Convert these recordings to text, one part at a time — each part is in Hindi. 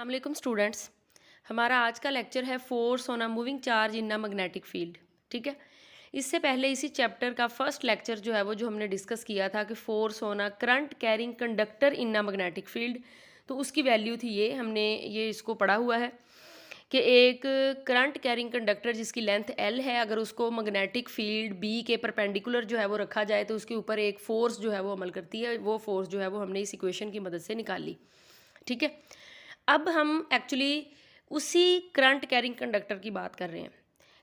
अस्सलाम स्टूडेंट्स। हमारा आज का लेक्चर है force on a moving charge in a magnetic field. ठीक है, इससे पहले इसी चैप्टर का फर्स्ट लेक्चर जो है वो जो हमने डिस्कस किया था कि force on a current carrying conductor in a magnetic field, तो उसकी वैल्यू थी ये, हमने ये इसको पढ़ा हुआ है कि एक करंट कैरिंग कंडक्टर जिसकी लेंथ एल है, अगर उसको मैग्नेटिक फील्ड बी के परपेंडिकुलर जो है वो रखा जाए तो उसके ऊपर एक फोर्स जो है वो अमल करती है। वो फोर्स जो है वो हमने इस इक्वेशन की मदद से निकाल ली। ठीक है, अब हम एक्चुअली उसी करंट कैरिंग कंडक्टर की बात कर रहे हैं।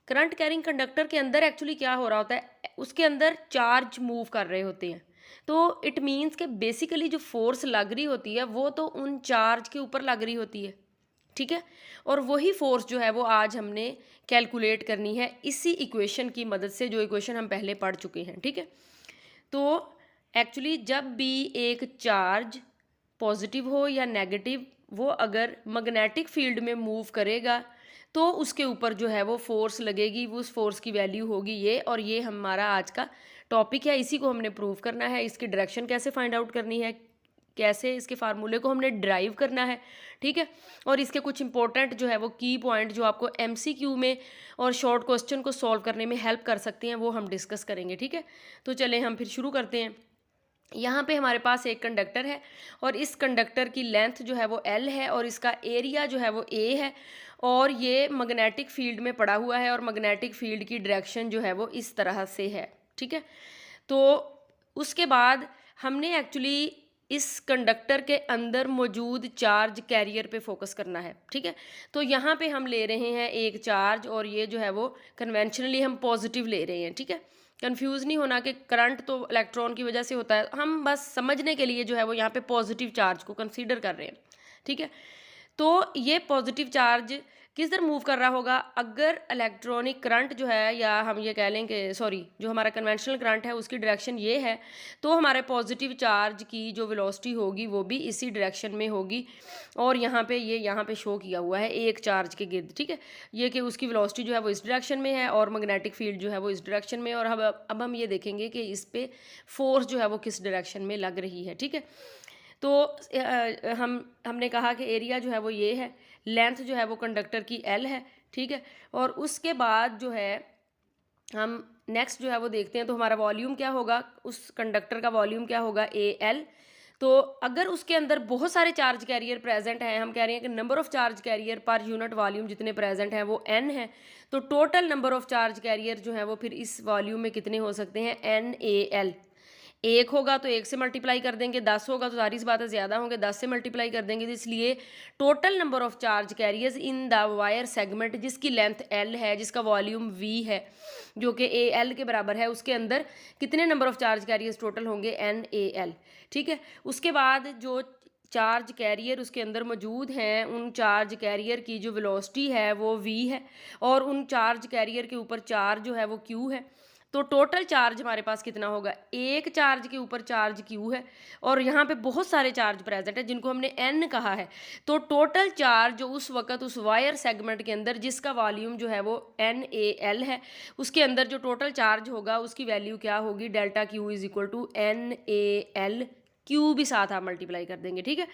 करंट कैरिंग कंडक्टर के अंदर एक्चुअली क्या हो रहा होता है, उसके अंदर चार्ज मूव कर रहे होते हैं। तो इट मीन्स कि बेसिकली जो फोर्स लग रही होती है वो तो उन चार्ज के ऊपर लग रही होती है। ठीक है, और वही फोर्स जो है वो आज हमने कैलकुलेट करनी है इसी इक्वेशन की मदद से, जो इक्वेशन हम पहले पढ़ चुके हैं। ठीक है, तो एक्चुअली जब भी एक चार्ज पॉजिटिव हो या नेगेटिव, वो अगर मैग्नेटिक फील्ड में मूव करेगा तो उसके ऊपर जो है वो फोर्स लगेगी, वो उस फोर्स की वैल्यू होगी ये, और ये हमारा आज का टॉपिक है। इसी को हमने प्रूव करना है। इसकी डायरेक्शन कैसे फाइंड आउट करनी है, कैसे इसके फार्मूले को हमने ड्राइव करना है। ठीक है, और इसके कुछ इंपॉर्टेंट जो है वो की पॉइंट जो आपको एमसीक्यू में और शॉर्ट क्वेश्चन को सॉल्व करने में हेल्प कर सकते हैं, वो हम डिस्कस करेंगे। ठीक है, तो चलें हम फिर शुरू करते हैं। यहाँ पे हमारे पास एक कंडक्टर है और इस कंडक्टर की लेंथ जो है वो एल है और इसका एरिया जो है वो ए है, और ये मैग्नेटिक फील्ड में पड़ा हुआ है और मैग्नेटिक फील्ड की डायरेक्शन जो है वो इस तरह से है। ठीक है, तो उसके बाद हमने एक्चुअली इस कंडक्टर के अंदर मौजूद चार्ज कैरियर पे फोकस करना है। ठीक है, तो यहाँ पे हम ले रहे हैं एक चार्ज और ये जो है वो कन्वेंशनली हम पॉजिटिव ले रहे हैं। ठीक है, कंफ्यूज नहीं होना कि करंट तो इलेक्ट्रॉन की वजह से होता है, हम बस समझने के लिए जो है वो यहाँ पे पॉजिटिव चार्ज को कंसीडर कर रहे हैं। ठीक है, तो ये पॉजिटिव चार्ज किधर मूव कर रहा होगा, अगर इलेक्ट्रॉनिक करंट जो है, या हम ये कह लें कि सॉरी जो हमारा कन्वेंशनल करंट है उसकी डायरेक्शन ये है, तो हमारे पॉजिटिव चार्ज की जो वेलोसिटी होगी वो भी इसी डायरेक्शन में होगी। और यहाँ पे ये यहाँ पे शो किया हुआ है एक चार्ज के गिर्द। ठीक है, ये कि उसकी वेलोसिटी जो है वो इस डायरेक्शन में है और मैग्नेटिक फील्ड जो है वो इस डायरेक्शन में, और अब हम ये देखेंगे कि इस पे फोर्स जो है वो किस डायरेक्शन में लग रही है। ठीक है, तो हमने कहा कि एरिया जो है वो ये है, लेंथ जो है वो कंडक्टर की एल है। ठीक है, और उसके बाद जो है हम नेक्स्ट जो है वो देखते हैं, तो हमारा वॉल्यूम क्या होगा, उस कंडक्टर का वॉल्यूम क्या होगा, ए एल। तो अगर उसके अंदर बहुत सारे चार्ज कैरियर प्रेजेंट हैं, हम कह रहे हैं कि number of charge carrier per unit volume जितने प्रेजेंट हैं वो एन है, तो total number of charge carrier जो है वो फिर इस वॉल्यूम में कितने हो सकते हैं, एन ए एल। एक होगा तो एक से मल्टीप्लाई कर देंगे, 10 होगा तो सारी सी बात है ज़्यादा होंगे, 10 से मल्टीप्लाई कर देंगे। तो इसलिए total number of charge carriers in the wire segment जिसकी लेंथ एल है, जिसका वॉल्यूम वी है, जो कि ए एल के बराबर है, उसके अंदर कितने number of charge carriers total होंगे, एन ए एल। ठीक है, उसके बाद जो चार्ज कैरियर उसके अंदर मौजूद हैं, उन चार्ज कैरियर की जो वेलोसिटी है वो v है, और उन चार्ज कैरियर के ऊपर चार्ज जो है वो q है। तो टोटल चार्ज हमारे पास कितना होगा, एक चार्ज के ऊपर चार्ज q है और यहाँ पे बहुत सारे चार्ज प्रेजेंट है जिनको हमने n कहा है। तो टोटल चार्ज जो उस वक्त उस वायर सेगमेंट के अंदर जिसका वॉल्यूम जो है वो NaL है, उसके अंदर जो टोटल चार्ज होगा उसकी वैल्यू क्या होगी, delta Q is equal to NaL। Q भी साथ आप मल्टीप्लाई कर देंगे। ठीक है,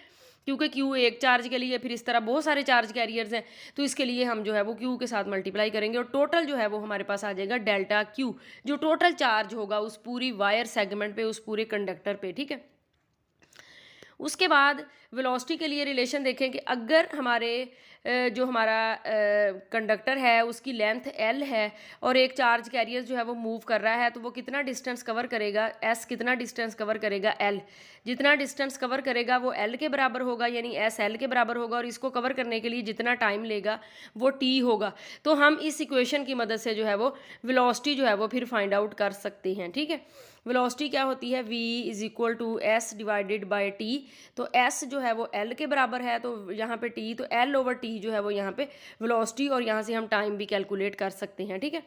क्योंकि क्यू एक चार्ज के लिए, फिर इस तरह बहुत सारे चार्ज कैरियर्स हैं, तो इसके लिए हम जो है वो क्यू के साथ मल्टीप्लाई करेंगे और टोटल जो है वो हमारे पास आ जाएगा डेल्टा क्यू, जो टोटल चार्ज होगा उस पूरी वायर सेगमेंट पे, उस पूरे कंडक्टर पे। ठीक है, उसके बाद वेलोसिटी के लिए रिलेशन देखें कि अगर हमारे जो हमारा कंडक्टर है उसकी लेंथ एल है और एक चार्ज कैरियर जो है वो मूव कर रहा है, तो वो कितना डिस्टेंस कवर करेगा, एस कितना डिस्टेंस कवर करेगा, एल जितना डिस्टेंस कवर करेगा वो एल के बराबर होगा, यानी एस एल के बराबर होगा, और इसको कवर करने के लिए जितना टाइम लेगा वो टी होगा। तो हम इस इक्वेशन की मदद से जो है वो वेलोसिटी जो है वो फिर फाइंड आउट कर सकते हैं। ठीक है, वेलोसिटी क्या होती है, v is equal to S divided by T. तो s जो है वो l के बराबर है, तो यहाँ पे t, तो l ओवर t जो है वो यहाँ पे वेलोसिटी, और यहाँ से हम टाइम भी कैलकुलेट कर सकते हैं। ठीक है,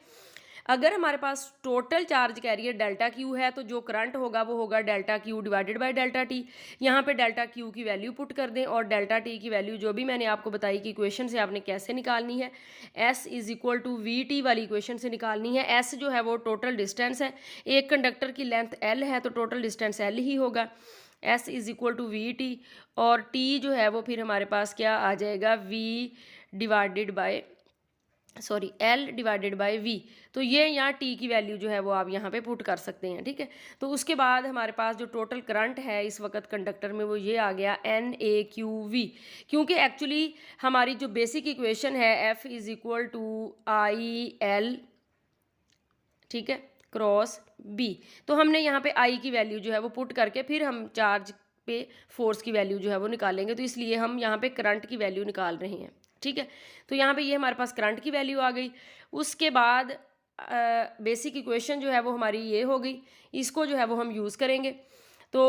अगर हमारे पास total charge carrier delta Q है तो जो करंट होगा वो होगा delta Q divided by delta T. यहाँ पे डेल्टा क्यू की वैल्यू पुट कर दें और डेल्टा टी की वैल्यू जो भी मैंने आपको बताई कि इक्वेशन से आपने कैसे निकालनी है, S is equal to V T वाली इक्वेशन से निकालनी है। एस जो है वो टोटल डिस्टेंस है, एक कंडक्टर की लेंथ एल है तो टोटल डिस्टेंस एल ही होगा। S is equal to V T, और टी जो है वो फिर हमारे पास क्या आ जाएगा, V divided by L divided by V. तो ये यहाँ टी की वैल्यू जो है वो आप यहाँ पे पुट कर सकते हैं, ठीक है। तो उसके बाद हमारे पास जो टोटल करंट है इस वक्त कंडक्टर में वो ये आ गया एन ए क्यू वी, क्योंकि एक्चुअली हमारी जो बेसिक इक्वेशन है F is equal to I L, ठीक है, क्रॉस बी। तो हमने यहाँ पे आई की वैल्यू जो है वो पुट करके फिर हम चार्ज पे फोर्स की वैल्यू जो है वो निकालेंगे, तो इसलिए हम यहाँ पे करंट की वैल्यू निकाल रहे हैं, ठीक है। तो यहाँ पे ये हमारे पास करंट की वैल्यू आ गई। उसके बाद बेसिक इक्वेशन जो है वो हमारी ये हो गई, इसको जो है वो हम यूज़ करेंगे। तो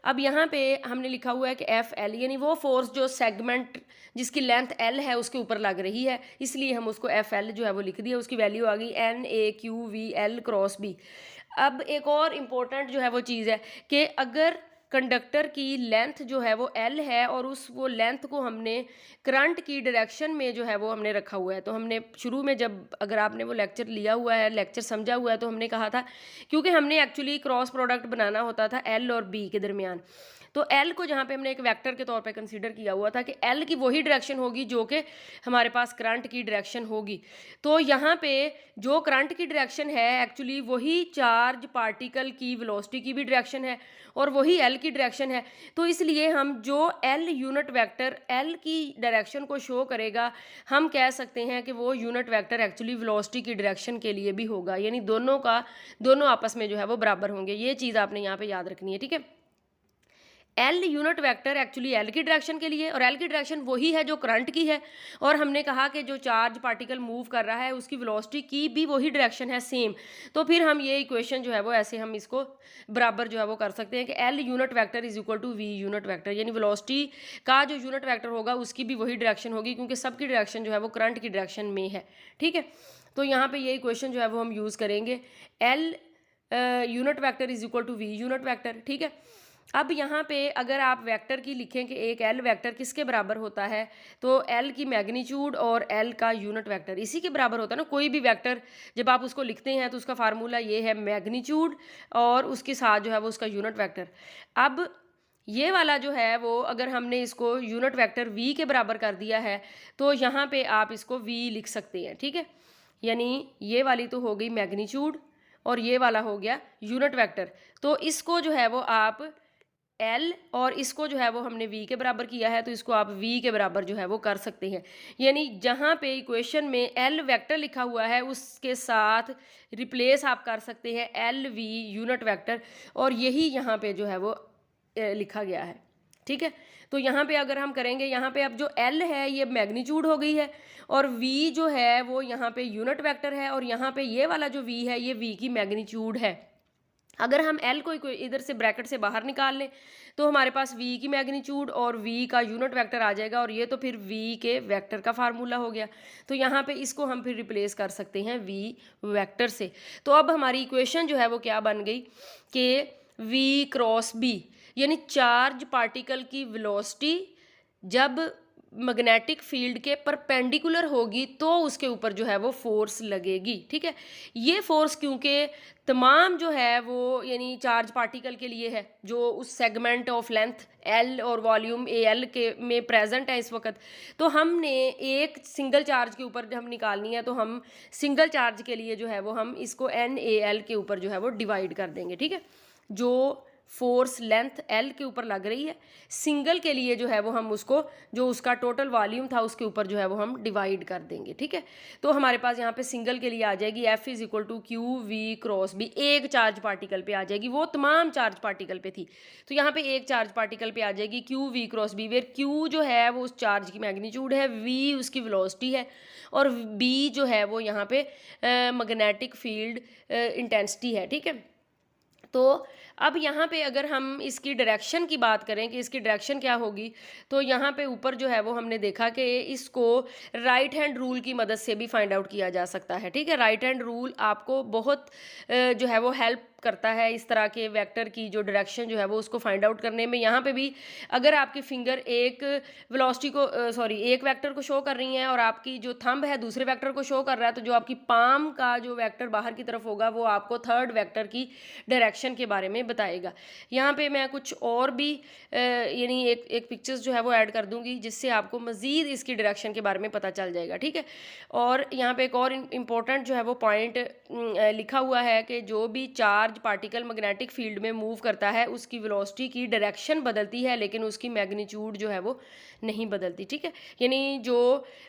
अब यहाँ पे हमने लिखा हुआ है कि एफ एल, यानी वो फोर्स जो सेगमेंट जिसकी लेंथ एल है उसके ऊपर लग रही है, इसलिए हम उसको एफ एल जो है वो लिख दिया। उसकी वैल्यू आ गई N A Q V L cross B. अब एक और इम्पोर्टेंट जो है वो चीज़ है कि अगर कंडक्टर की लेंथ जो है वो एल है और वो लेंथ को हमने करंट की डायरेक्शन में जो है वो हमने रखा हुआ है, तो हमने शुरू में जब अगर आपने वो लेक्चर लिया हुआ है, लेक्चर समझा हुआ है, तो हमने कहा था क्योंकि हमने एक्चुअली क्रॉस प्रोडक्ट बनाना होता था एल और बी के दरमियान, तो एल को जहाँ पे हमने एक वेक्टर के तौर पे कंसीडर किया हुआ था कि एल की वही डायरेक्शन होगी जो कि हमारे पास करंट की डायरेक्शन होगी। तो यहाँ पे जो करंट की डायरेक्शन है एक्चुअली वही चार्ज पार्टिकल की वेलोसिटी की भी डायरेक्शन है और वही एल की डायरेक्शन है। तो इसलिए हम जो एल यूनिट वेक्टर एल की डायरेक्शन को शो करेगा, हम कह सकते हैं कि वो यूनिट वेक्टर एक्चुअली वेलोसिटी की डायरेक्शन के लिए भी होगा, यानी दोनों आपस में जो है वो बराबर होंगे। ये चीज़ आपने यहाँ पे याद रखनी है, ठीक है। L unit vector actually L की डायरेक्शन के लिए, और एल की डायरेक्शन वही है जो करंट की है, और हमने कहा कि जो चार्ज पार्टिकल मूव कर रहा है उसकी वेलोसिटी की भी वही डायरेक्शन है सेम। तो फिर हम ये इक्वेशन जो है वो ऐसे हम इसको बराबर जो है वो कर सकते हैं कि L unit vector is equal to V unit vector, यानी वेलोसिटी का जो यूनिट वेक्टर होगा उसकी भी वही डायरेक्शन होगी, क्योंकि सबकी डायरेक्शन जो है वो करंट की डायरेक्शन में है, ठीक है। तो यहाँ पे ये इक्वेशन जो है वो हम यूज़ करेंगे, L unit vector is equal to V unit vector, ठीक है। अब यहाँ पे अगर आप वेक्टर की लिखें कि एक एल वेक्टर किसके बराबर होता है, तो एल की मैग्नीट्यूड और एल का यूनिट वेक्टर इसी के बराबर होता है ना। कोई भी वेक्टर जब आप उसको लिखते हैं तो उसका फार्मूला ये है मैग्नीट्यूड और उसके साथ जो है वो उसका यूनिट वेक्टर। अब ये वाला जो है वो अगर हमने इसको यूनिट वेक्टर वी के बराबर कर दिया है तो यहाँ पे आप इसको वी लिख सकते हैं, ठीक है। यानी ये वाली तो हो गई मैग्नीट्यूड और ये वाला हो गया यूनिट वेक्टर। तो इसको जो है वो आप एल और इसको जो है वो हमने वी के बराबर किया है, तो इसको आप वी के बराबर जो है वो कर सकते हैं। यानी जहाँ पे इक्वेशन में एल वेक्टर लिखा हुआ है उसके साथ रिप्लेस आप कर सकते हैं एल वी यूनिट वेक्टर, और यही यहाँ पे जो है वो लिखा गया है, ठीक है। तो यहाँ पे अगर हम करेंगे, यहाँ पे अब जो एल है ये मैग्नीट्यूड हो गई है और वी जो है वो यहाँ पे यूनिट वेक्टर है, और यहाँ पे ये वाला जो वी है ये वी की मैग्नीट्यूड है। अगर हम एल को इधर से ब्रैकेट से बाहर निकाल लें तो हमारे पास वी की मैग्नीट्यूड और वी का यूनिट वेक्टर आ जाएगा, और ये तो फिर वी के वेक्टर का फार्मूला हो गया। तो यहाँ पे इसको हम फिर रिप्लेस कर सकते हैं वी वेक्टर से। तो अब हमारी इक्वेशन जो है वो क्या बन गई कि वी क्रॉस बी, यानी चार्ज पार्टिकल की वेलोसिटी जब मैग्नेटिक फील्ड के परपेंडिकुलर होगी तो उसके ऊपर जो है वो फोर्स लगेगी, ठीक है। ये फोर्स क्योंकि तमाम जो है वो यानी चार्ज पार्टिकल के लिए है जो उस सेगमेंट ऑफ लेंथ एल और वॉल्यूम ए एल के में प्रेजेंट है इस वक्त, तो हमने एक सिंगल चार्ज के ऊपर हम निकालनी है, तो हम सिंगल चार्ज के लिए जो है वो हम इसको एन ए एल के ऊपर जो है वो डिवाइड कर देंगे, ठीक है। जो फोर्स लेंथ एल के ऊपर लग रही है सिंगल के लिए जो है वो हम उसको जो उसका टोटल वॉल्यूम था उसके ऊपर जो है वो हम डिवाइड कर देंगे, ठीक है। तो हमारे पास यहाँ पे सिंगल के लिए आ जाएगी F is equal to Q V cross B, एक चार्ज पार्टिकल पे आ जाएगी, वो तमाम चार्ज पार्टिकल पे थी, तो यहाँ पे एक चार्ज पार्टिकल पे आ जाएगी Q V cross B, where Q जो है वो उस चार्ज की मैग्नीट्यूड है, वी उसकी वेलोसिटी है, और बी जो है वो यहाँ पे मैग्नेटिक फील्ड इंटेंसिटी है, ठीक है। तो अब यहाँ पे अगर हम इसकी डायरेक्शन की बात करें कि इसकी डायरेक्शन क्या होगी, तो यहाँ पे ऊपर जो है वो हमने देखा कि इसको राइट हैंड रूल की मदद से भी फाइंड आउट किया जा सकता है, ठीक है। राइट हैंड रूल आपको बहुत जो है वो हेल्प करता है इस तरह के वेक्टर की जो डायरेक्शन जो है वो उसको फाइंड आउट करने में। यहाँ पे भी अगर आपकी फिंगर एक वेलोसिटी को एक वेक्टर को शो कर रही है और आपकी जो थंब है दूसरे वेक्टर को शो कर रहा है, तो जो आपकी पाम का जो वेक्टर बाहर की तरफ होगा वो आपको थर्ड वेक्टर की डायरेक्शन के बारे में में बताएगा। यहाँ पे मैं कुछ और भी यानी एक पिक्चर्स जो है वो ऐड कर दूँगी, जिससे आपको मज़ीद इसकी डायरेक्शन के बारे में पता चल जाएगा, ठीक है। और यहाँ पे एक और इम्पोर्टेंट जो है वो पॉइंट लिखा हुआ है कि जो भी चार्ज पार्टिकल मैग्नेटिक फील्ड में मूव करता है उसकी वेलोसिटी की डायरेक्शन बदलती है, लेकिन उसकी मैग्नीट्यूड जो है वो नहीं बदलती, ठीक है। यानी जो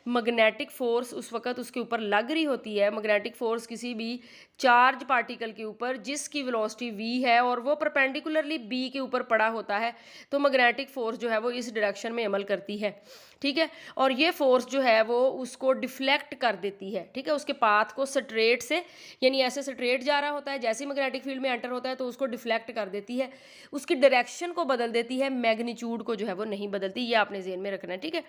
मैग्नेटिक फोर्स उस वक्त उसके ऊपर लग रही होती है, मैग्नेटिक फोर्स किसी भी चार्ज पार्टिकल के ऊपर जिसकी वेलोसिटी v है और वो परपेंडिकुलरली b के ऊपर पड़ा होता है, तो मैग्नेटिक फोर्स जो है वो इस डायरेक्शन में अमल करती है, ठीक है। और ये फोर्स जो है वो उसको डिफ्लेक्ट कर देती है, ठीक है, उसके पाथ को स्ट्रेट से, यानी ऐसे स्ट्रेट जा रहा होता है, जैसे ही मैग्नेटिक फील्ड में एंटर होता है तो उसको डिफ्लेक्ट कर देती है, उसकी डायरेक्शन को बदल देती है, मैग्नीट्यूड को जो है वो नहीं बदलती। ये आपने ज़हन में रखना है, ठीक है।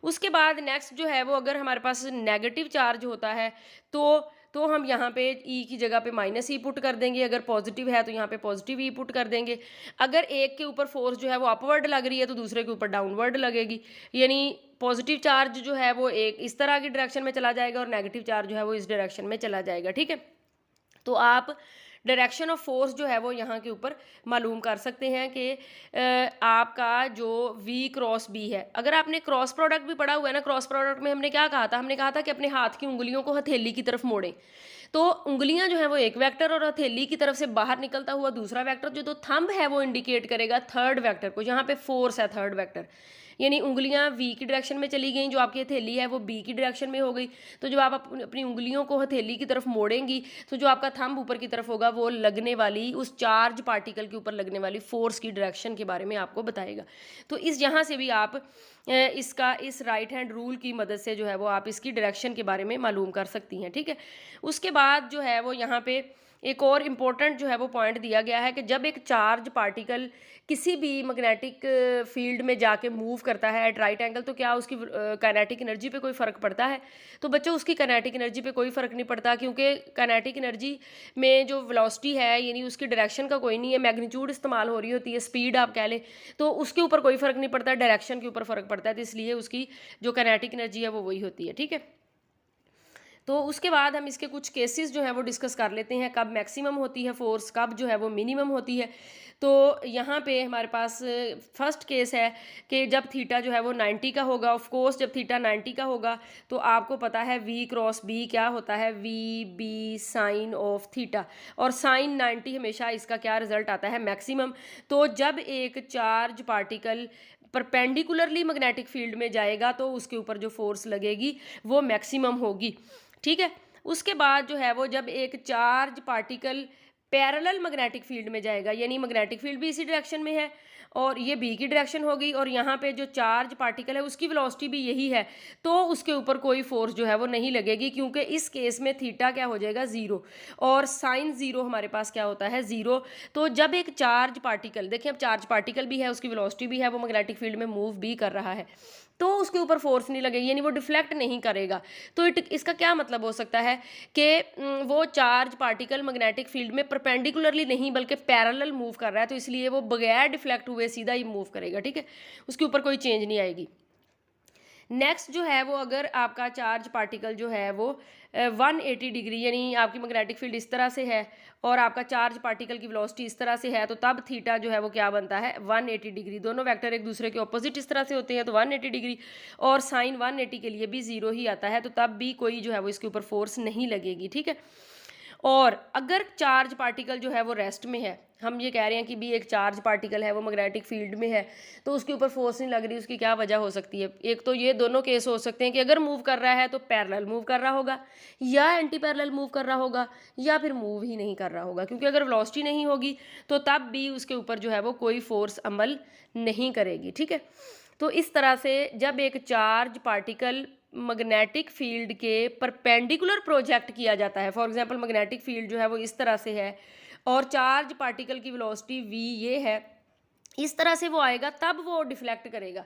उसके बाद नेक्स्ट जो है वो अगर हमारे पास नेगेटिव चार्ज होता है तो हम यहाँ पे ई की जगह पे माइनस ई पुट कर देंगे, अगर पॉजिटिव है तो यहाँ पे पॉजिटिव ई पुट कर देंगे। अगर एक के ऊपर फोर्स जो है वो अपवर्ड लग रही है तो दूसरे के ऊपर डाउनवर्ड लगेगी, यानी पॉजिटिव चार्ज जो है वो एक इस तरह की डायरेक्शन में चला जाएगा और नेगेटिव चार्ज जो है वो इस डायरेक्शन में चला जाएगा, ठीक है। तो आप डायरेक्शन ऑफ फोर्स जो है वो यहाँ के ऊपर मालूम कर सकते हैं कि आपका जो v क्रॉस b है। अगर आपने क्रॉस प्रोडक्ट भी पढ़ा हुआ है ना, क्रॉस प्रोडक्ट में हमने क्या कहा था, हमने कहा था कि अपने हाथ की उंगलियों को हथेली की तरफ मोड़ें, तो उंगलियां जो है वो एक वेक्टर और हथेली की तरफ से बाहर निकलता हुआ दूसरा वेक्टर, जो थंब है वो इंडिकेट करेगा थर्ड वेक्टर को, यहाँ पे फोर्स है थर्ड वेक्टर, यानी उंगलियां v की डायरेक्शन में चली गई, जो आपकी हथेली है वो b की डायरेक्शन में हो गई। तो जब आप अपनी उंगलियों को हथेली की तरफ मोड़ेंगी तो जो आपका थंब ऊपर की तरफ होगा वो लगने वाली उस चार्ज पार्टिकल के ऊपर लगने वाली फोर्स की डायरेक्शन के बारे में आपको बताएगा। तो इस यहाँ से भी आप इसका इस राइट हैंड रूल की मदद से जो है वो आप इसकी डायरेक्शन के बारे में मालूम कर सकती हैं, ठीक है। उसके बाद जो है वो यहाँ पे एक और इम्पोर्टेंट जो है वो पॉइंट दिया गया है कि जब एक चार्ज पार्टिकल किसी भी मैग्नेटिक फील्ड में जाके मूव करता है एट राइट एंगल, तो क्या उसकी काइनेटिक एनर्जी पे कोई फ़र्क पड़ता है? तो बच्चों उसकी काइनेटिक एनर्जी पे कोई फ़र्क नहीं पड़ता, क्योंकि काइनेटिक एनर्जी में जो वेलोसिटी है यानी उसकी डायरेक्शन का कोई नहीं है, मैग्नीट्यूड इस्तेमाल हो रही होती है, स्पीड आप कह लें, तो उसके ऊपर कोई फ़र्क नहीं पड़ता, डायरेक्शन के ऊपर फ़र्क पड़ता है, तो इसलिए उसकी जो काइनेटिक एनर्जी है वो वही होती है, ठीक है। तो उसके बाद हम इसके कुछ केसेस जो है वो डिस्कस कर लेते हैं, कब मैक्सिमम होती है फोर्स, कब जो है वो मिनिमम होती है। तो यहाँ पे हमारे पास फर्स्ट केस है कि जब थीटा जो है वो 90 का होगा। ऑफ कोर्स जब थीटा 90 का होगा तो आपको पता है v क्रॉस b क्या होता है, v b sine of theta, और साइन 90 हमेशा इसका क्या रिजल्ट आता है, मैक्सिमम। तो जब एक charge particle perpendicularly magnetic field में जाएगा तो उसके ऊपर जो फोर्स लगेगी वो मैक्सिमम होगी, ठीक है। उसके बाद जो है वो जब एक charge particle parallel magnetic field में जाएगा, यानी मैग्नेटिक फील्ड भी इसी डायरेक्शन में है और ये b की डायरेक्शन हो गई और यहाँ पे जो चार्ज पार्टिकल है उसकी वेलोसिटी भी यही है, तो उसके ऊपर कोई फोर्स जो है वो नहीं लगेगी, क्योंकि इस केस में थीटा क्या हो जाएगा, 0, और साइन 0 हमारे पास क्या होता है, 0। तो जब एक चार्ज पार्टिकल, देखिए अब चार्ज पार्टिकल भी है, उसकी वेलोसिटी भी है, वो मैग्नेटिक फील्ड में मूव भी कर रहा है, तो उसके ऊपर फोर्स नहीं लगेगी, यानी वो डिफ्लेक्ट नहीं करेगा। तो इसका क्या मतलब हो सकता है कि वो चार्ज पार्टिकल मैग्नेटिक फील्ड में परपेंडिकुलरली नहीं बल्कि पैरेलल मूव कर रहा है, तो इसलिए वो बगैर डिफ्लेक्ट हुए सीधा ही मूव करेगा, ठीक है, उसके ऊपर कोई चेंज नहीं आएगी। नेक्स्ट जो है वो अगर आपका चार्ज पार्टिकल जो है वो 180 डिग्री, यानी आपकी मैग्नेटिक फील्ड इस तरह से है और आपका चार्ज पार्टिकल की वेलोसिटी इस तरह से है, तो तब थीटा जो है वो क्या बनता है, 180 डिग्री। दोनों वेक्टर एक दूसरे के ऑपोजिट इस तरह से होते हैं तो 180 डिग्री, और साइन 180 के लिए भी 0 ही आता है, तो तब भी कोई जो है वो इसके ऊपर फोर्स नहीं लगेगी, ठीक है। और अगर चार्ज पार्टिकल जो है वो रेस्ट में है, हम ये कह रहे हैं कि भी एक चार्ज पार्टिकल है वो मैग्नेटिक फील्ड में है तो उसके ऊपर फोर्स नहीं लग रही, उसकी क्या वजह हो सकती है? एक तो ये दोनों केस हो सकते हैं कि अगर मूव कर रहा है तो पैरेलल मूव कर रहा होगा या एंटी पैरेलल मूव कर रहा होगा या फिर मूव ही नहीं कर रहा होगा, क्योंकि अगर वेलोसिटी नहीं होगी तो तब भी उसके ऊपर जो है वो कोई फोर्स अमल नहीं करेगी, ठीक है। तो इस तरह से जब एक चार्ज पार्टिकल मैग्नेटिक फील्ड के परपेंडिकुलर प्रोजेक्ट किया जाता है, फॉर एग्जांपल मैग्नेटिक फील्ड जो है वो इस तरह से है और चार्ज पार्टिकल की वेलोसिटी v ये है, इस तरह से वो आएगा तब वो डिफ्लेक्ट करेगा,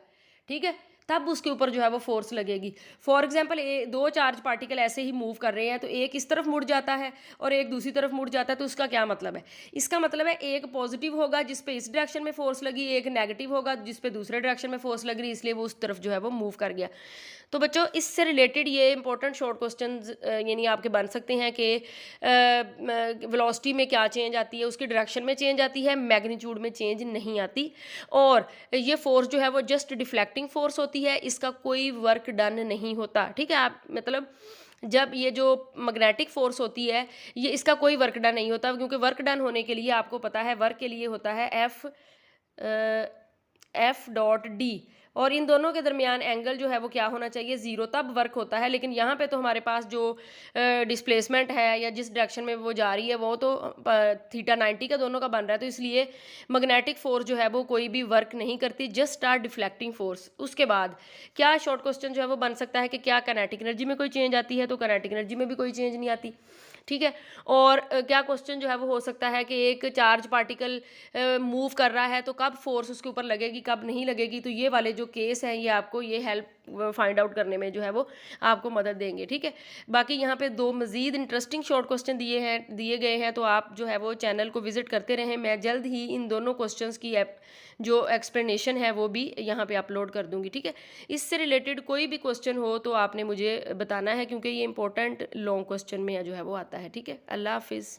ठीक है। तब उसके ऊपर जो है वो फोर्स लगेगी। फॉर एग्जांपल दो चार्ज पार्टिकल ऐसे ही मूव कर रहे हैं, तो एक इस तरफ मुड़ जाता है और एक दूसरी तरफ मुड़ जाता है, तो उसका क्या मतलब है? इसका मतलब है एक पॉजिटिव होगा जिस पे इस डायरेक्शन में फोर्स लगी, एक नेगेटिव होगा जिस पे दूसरे डायरेक्शन में फोर्स लग रही, इसलिए वो उस तरफ जो है वो मूव कर गया। तो बच्चों इससे रिलेटेड ये इंपॉर्टेंट शॉर्ट क्वेश्चंस यानी आपके बन सकते हैं कि वेलोसिटी में क्या चेंज आती है, उसकी डायरेक्शन में चेंज आती है, मैग्नीट्यूड में चेंज नहीं आती, और ये फोर्स जो है वो जस्ट डिफ्लेक्टिंग फोर्स होती है, इसका कोई वर्क डन नहीं होता। ठीक है, आप मतलब जब ये जो मैग्नेटिक फोर्स होती है ये इसका कोई वर्क डन नहीं होता, क्योंकि वर्क डन होने के लिए आपको पता है वर्क के लिए होता है एफ डॉट डी, और इन दोनों के दरमियान एंगल जो है वो क्या होना चाहिए, ज़ीरो, तब वर्क होता है। लेकिन यहाँ पे तो हमारे पास जो डिस्प्लेसमेंट है या जिस डायरेक्शन में वो जा रही है वो तो थीटा 90 का दोनों का बन रहा है, तो इसलिए मैग्नेटिक फोर्स जो है वो कोई भी वर्क नहीं करती, जस्ट आर डिफ्लेक्टिंग फोर्स। उसके बाद क्या शॉर्ट क्वेश्चन जो है वो बन सकता है कि क्या काइनेटिक एनर्जी में कोई चेंज आती है, तो काइनेटिक एनर्जी में भी कोई चेंज नहीं आती। ठीक है, और क्या क्वेश्चन जो है वो हो सकता है कि एक चार्ज पार्टिकल मूव कर रहा है तो कब फोर्स उसके ऊपर लगेगी कब नहीं लगेगी, तो ये वाले जो केस हैं ये आपको ये हेल्प फाइंड आउट करने में जो है वो आपको मदद देंगे। ठीक है, बाकी यहाँ पे दो मज़ीद इंटरेस्टिंग शॉर्ट क्वेश्चन दिए गए हैं, तो आप जो है वो चैनल को विजिट करते रहें। मैं जल्द ही इन दोनों क्वेश्चंस की जो एक्सप्लेनेशन है वो भी यहाँ पे अपलोड कर दूँगी। ठीक है, इससे रिलेटेड कोई भी क्वेश्चन हो तो आपने मुझे बताना है, क्योंकि ये इंपॉर्टेंट लॉन्ग क्वेश्चन में जो है वो आता है। ठीक है, अल्लाह हाफिज़।